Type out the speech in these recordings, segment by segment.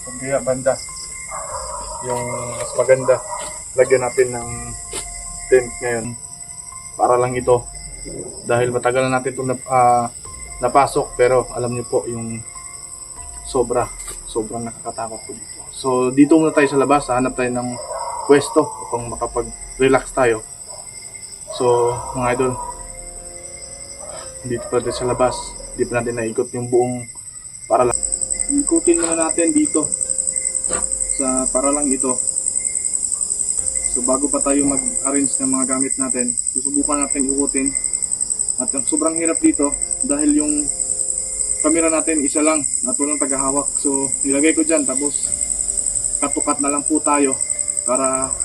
Kaya banda, yung mas maganda, lagyan natin ng tent ngayon para lang ito. Dahil matagal na natin itong napasok, pero alam niyo po yung sobrang nakakatakot po dito. So dito muna tayo sa labas, hanap tayo ng pwesto upang makapag-relax tayo. So mga idol, dito pa tayo sa labas, hindi pa natin naikot yung buong para lang. Ikutin muna natin dito sa para lang ito. So bago pa tayo mag-arrange ng mga gamit natin, susubukan natin ikutin. At ang sobrang hirap dito dahil yung camera natin isa lang at walang tagahawak. So nilagay ko dyan, tapos katukat na lang po tayo para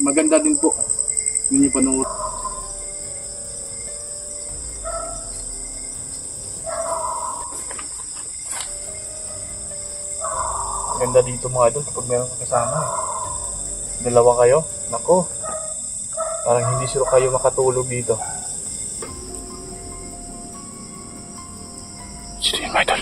maganda din po ninyo panood. Ganda dito mga idol kapag meron kasama eh. Dalawa kayo, nako, parang hindi sure kayo makatulog dito. Sino yung idol?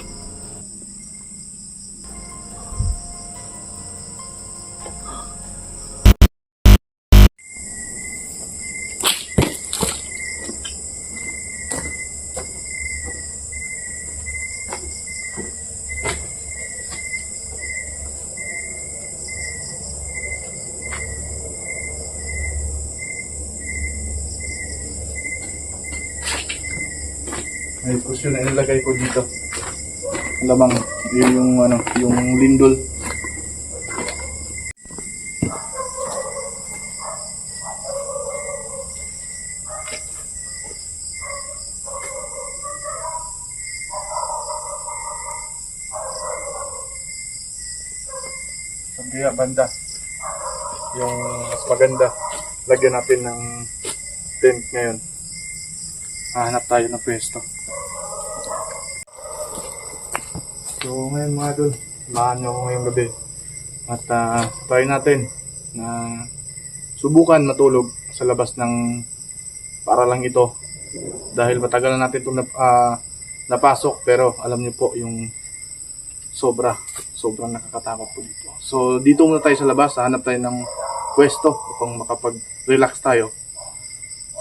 May kusyon na inilagay ko dito. Lamang yung lindol. Kaya banda, yung mas maganda, lagyan natin ng tent ngayon. Hanap tayo ng pwesto. So ngayon mga idol, samahan nyo ako ngayong gabi at try natin na subukan matulog sa labas ng para lang ito. Dahil matagal na natin itong napasok, pero alam nyo po yung sobrang nakakatakot po dito. So dito muna tayo sa labas, hanap tayo ng pwesto upang makapag-relax tayo.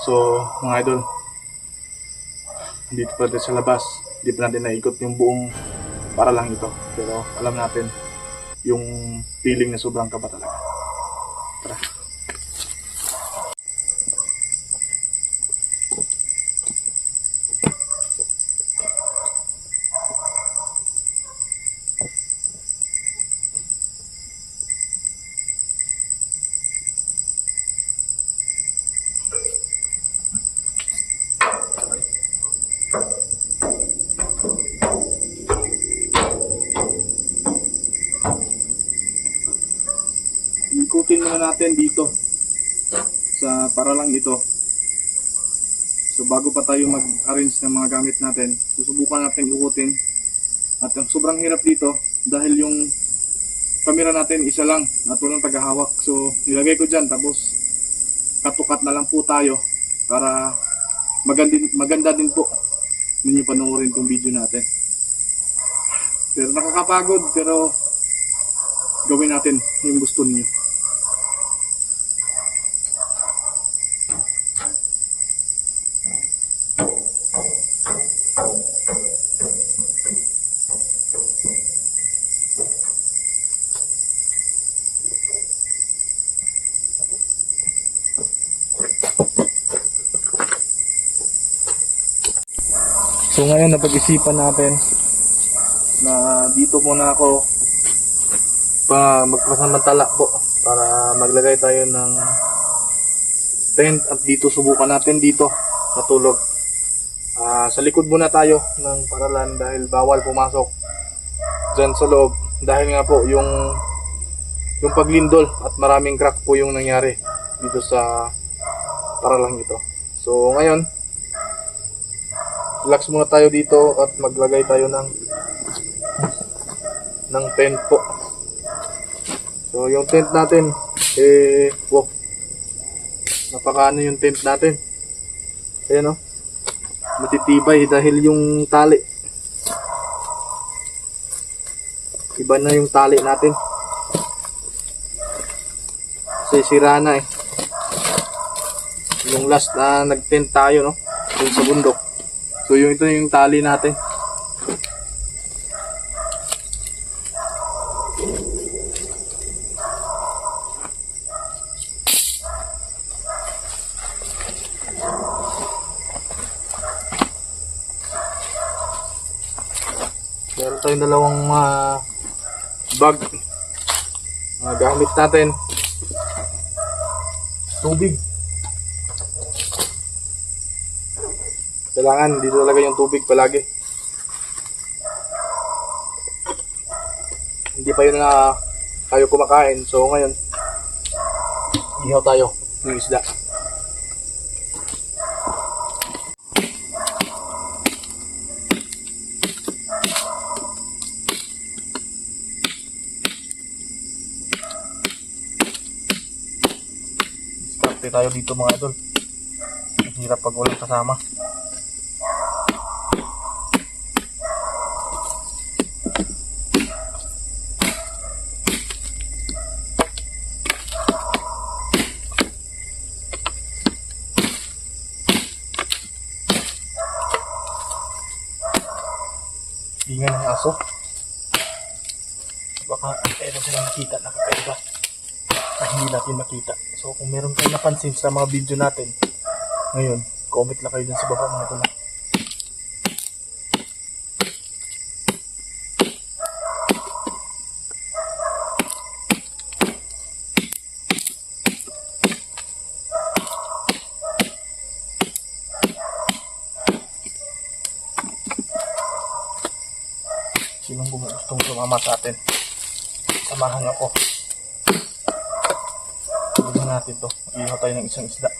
So mga idol, dito pa tayo sa labas, hindi pa natin naikot yung buong para lang ito, pero alam natin yung feeling na sobrang kaba talaga. Tara. Ikutin muna natin dito sa para lang ito. So bago pa tayo mag-arrange ng mga gamit natin, susubukan natin ikutin. At ang sobrang hirap dito dahil yung camera natin isa lang at walang tagahawak. So nilagay ko dyan, tapos katukat na lang po tayo para maganda din po ninyo panoorin tong video natin. Pero nakakapagod, pero gawin natin yung gusto niyo. So ngayon napag-isipan natin na dito muna ako magpasamantala po para maglagay tayo ng tent at dito subukan natin dito matulog. Sa likod muna tayo ng paralan dahil bawal pumasok dyan sa loob dahil nga po yung paglindol at maraming crack po yung nangyari dito sa paralan ito. So ngayon relax muna tayo dito at maglagay tayo ng tent po. So yung tent natin wow, napakaano yung tent natin. Ayan o, matitibay dahil yung tali. Iba na yung tali natin. Kasi sira na eh. Yung last na nag-tent tayo, no? Dun sa bundok. So yung ito yung tali natin. Meron tayong dalawang bag. Mga gamit natin. Tubig. Kailangan dito talaga yung tubig palagi. Hindi pa yun na tayo kumakain. So ngayon, ihaw tayo ng isda. Diskarte tayo dito mga idol. Hirap pag walang kasama. Ingay ng aso. Baka meron silang nakita na kakaiba na hindi natin makita. So kung meron kayo napansin sa mga video natin ngayon, comment lang kayo dun sa baba mga tula. Sinong gustong sumama sa atin? Samahan ako. Tignan natin to. Ihaw tayo ng isang isda.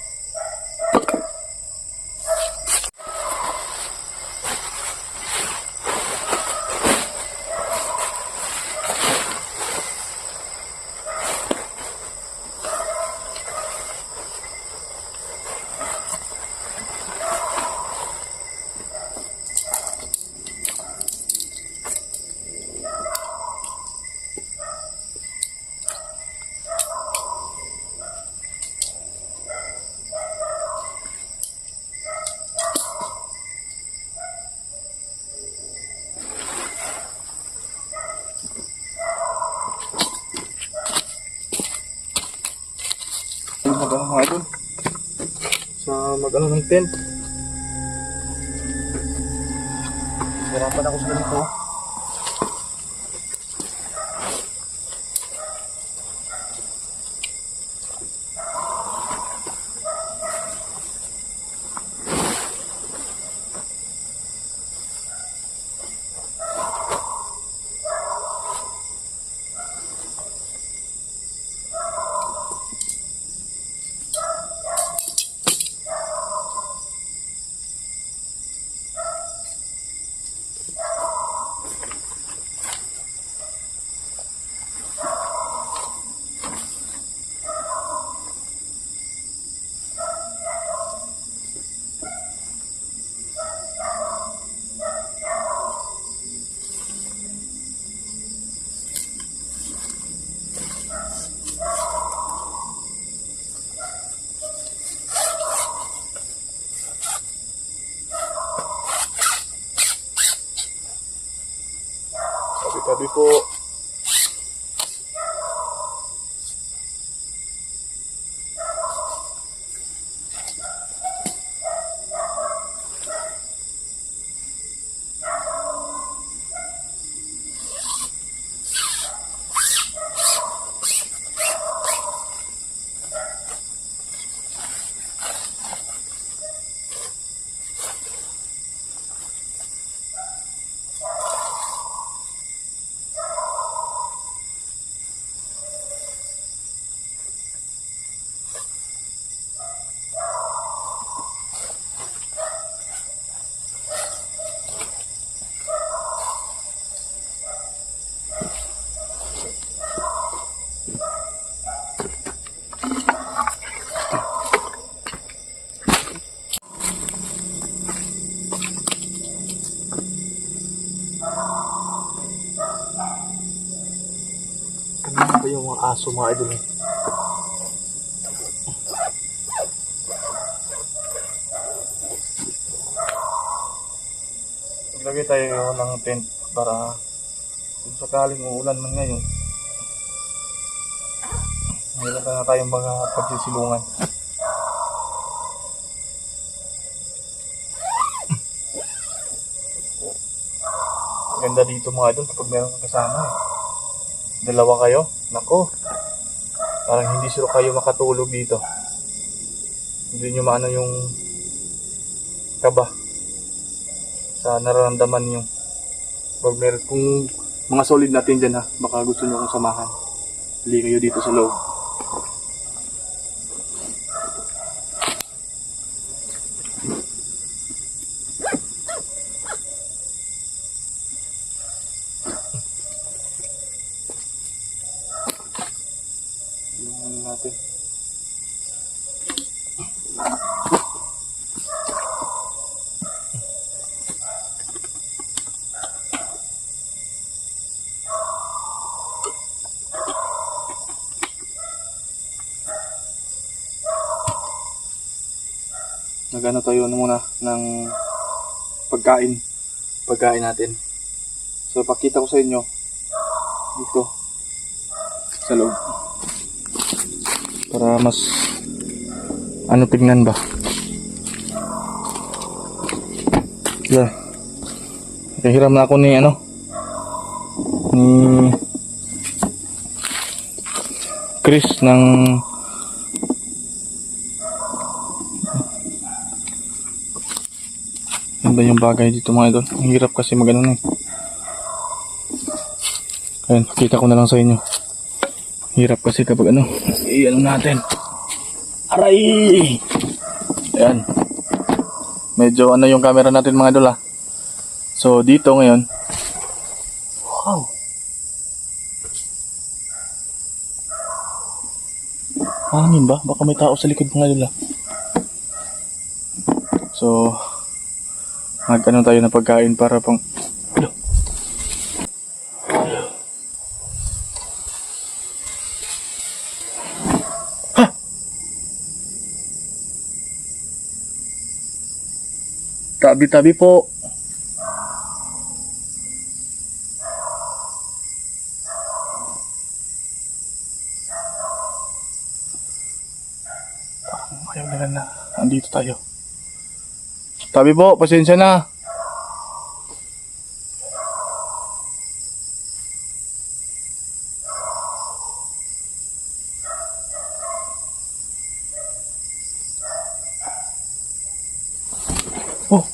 Mag-ano mga idol sa mag-ano ng tent. Hirapan ako sa ganito. Tabi po. Ito yung mga aso mga idol. Maglagay tayo ng tent para kung sakaling uulan man ngayon, mayroon na tayong mga pagsisilungan. Ganda dito mga idol kapag meron kang kasama eh. Dalawa kayo, nako, parang hindi sure kayo makatulog dito. Hindi nyo maano yung kaba sa nararamdaman nyo. Pag meron kung mga solid natin dyan ha, baka gusto nyo akong samahan. Hali kayo dito sa loob. Yung ano natin. Nagano tayo muna ng pagkain natin. So pakita ko sa inyo dito sa loob para mas ano tignan ba. Yeah. Nakahiram na ako ni Chris ng ba yung bagay dito mga idol. Ang hirap kasi magano na eh. Ayun, pakita ko na lang sa inyo. Hirap kasi kapag i-ano natin. Aray! Ayan. Medyo yung camera natin mga idol ah. So dito ngayon. Wow! Hangin ba? Baka may tao sa likod mga idol ah. So magkano tayo ng pagkain para pang ha! Tabi-tabi po. Ayaw nila na andito tayo. Tabi po, pasensya na. Oh.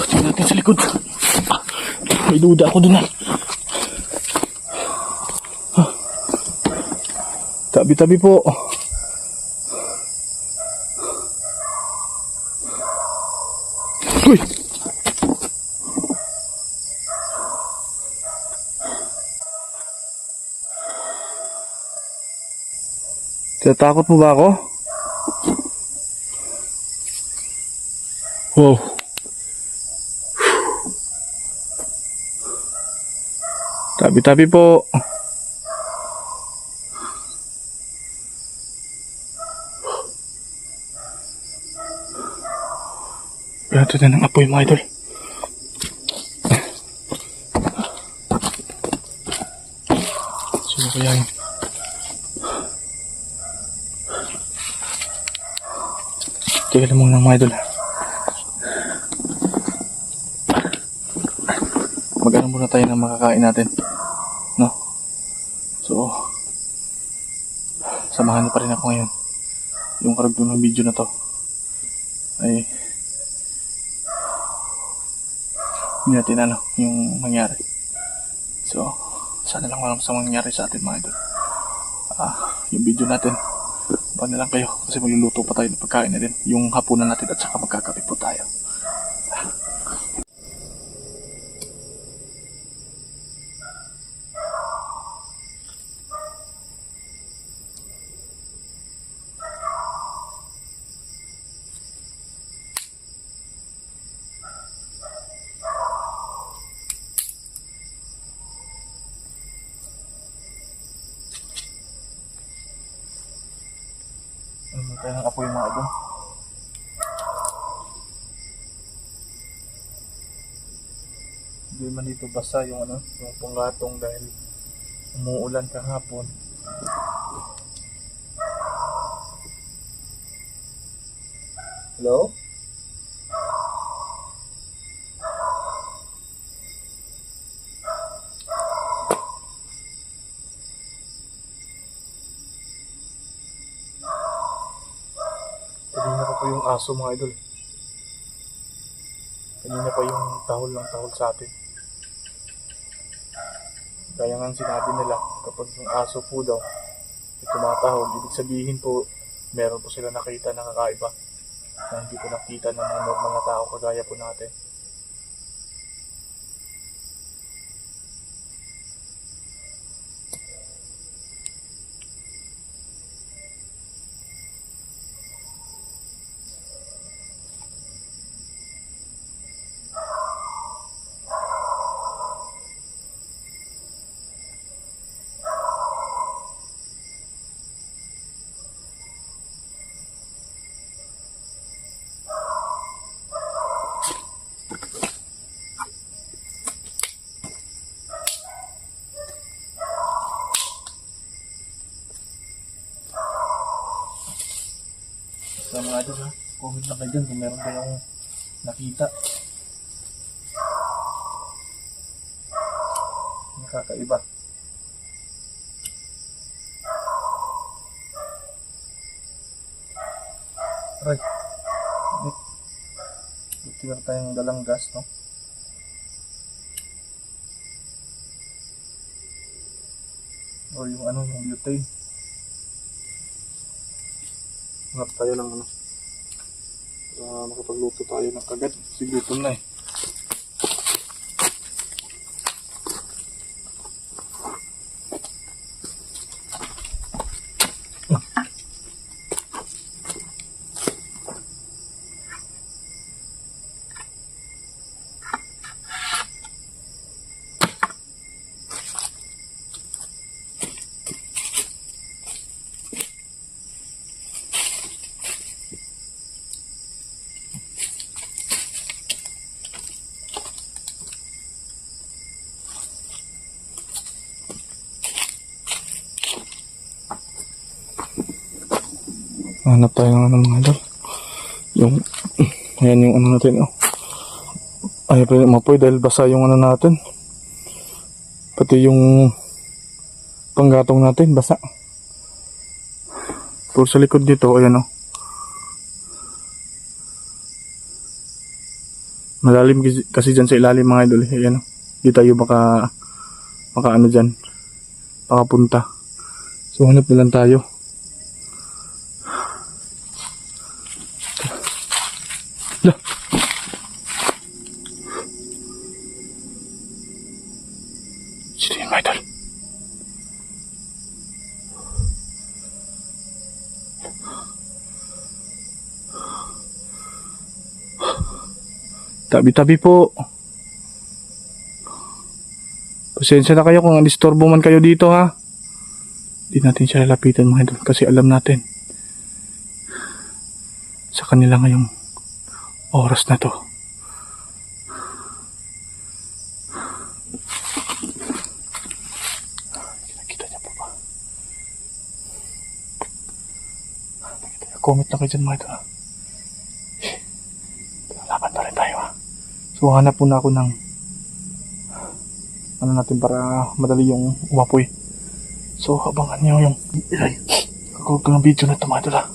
Tingnan natin sa likod. May duda ako dun ah. Tabi-tabi po. Uy! Tatakot mo ba ako? Wow! Tabi-tabi po. Ito na ng apoy mga idol. Sino kaya yun? Teka lang muna mga idol. Mag-ano muna tayo ng makakain natin. No? So, samahan niyo pa rin ako ngayon. Yung karagdag ng video na to ay hindi natin yung nangyari. So, sana lang walang masamang nangyari sa atin mga idol. Yung video natin, paano lang kayo kasi magluluto pa tayo ng pagkain natin. Yung hapunan natin at saka magkakape po tayo. tayo ng apoy mga idol. Hindi man dito basa yung yung punggatong dahil umuulan kahapon. Hello? Kanina pa yung aso mga idol. Kanina pa yung tahol ng tahol sa atin. Kaya nga sinabi nila, kapag yung aso po daw ay tumatahol, ibig sabihin po, meron po sila nakita na kakaiba na hindi po nakita ng mga normal na tao kagaya po natin. So mga idol ha, comment lang kayo dyan kung meron kayong nakita. Nakakaiba. Aray. Tira tayong dalang gas, no? O yung yung butane. Hanap tayo ng makapagluto tayo ng kagat. Sigutom na eh. Hanap tayo ng mga idol. Ayan yung natin, oh. Ayaw pa yung mapoy dahil basa yung natin. Pati yung panggatong natin, basa. Pero sa likod dito, ayan, oh. Malalim kasi dyan sa ilalim mga idol. Ayan, oh. Di tayo baka dyan. Baka punta. So hanap na lang tayo. Sino yung idol? Tabi-tabi po. Pasensya na kayo kung disturbo man kayo dito ha. Hindi natin siya lalapitan mga idol kasi alam natin sa kanila ngayong oras na to. Comment na kayo dyan mga ito ha. Laban pa rin tayo ha. So hanap muna ako ng natin para madali yung umapoy. So abangan nyo yung kakawag ko ng video na ito mga ito ha.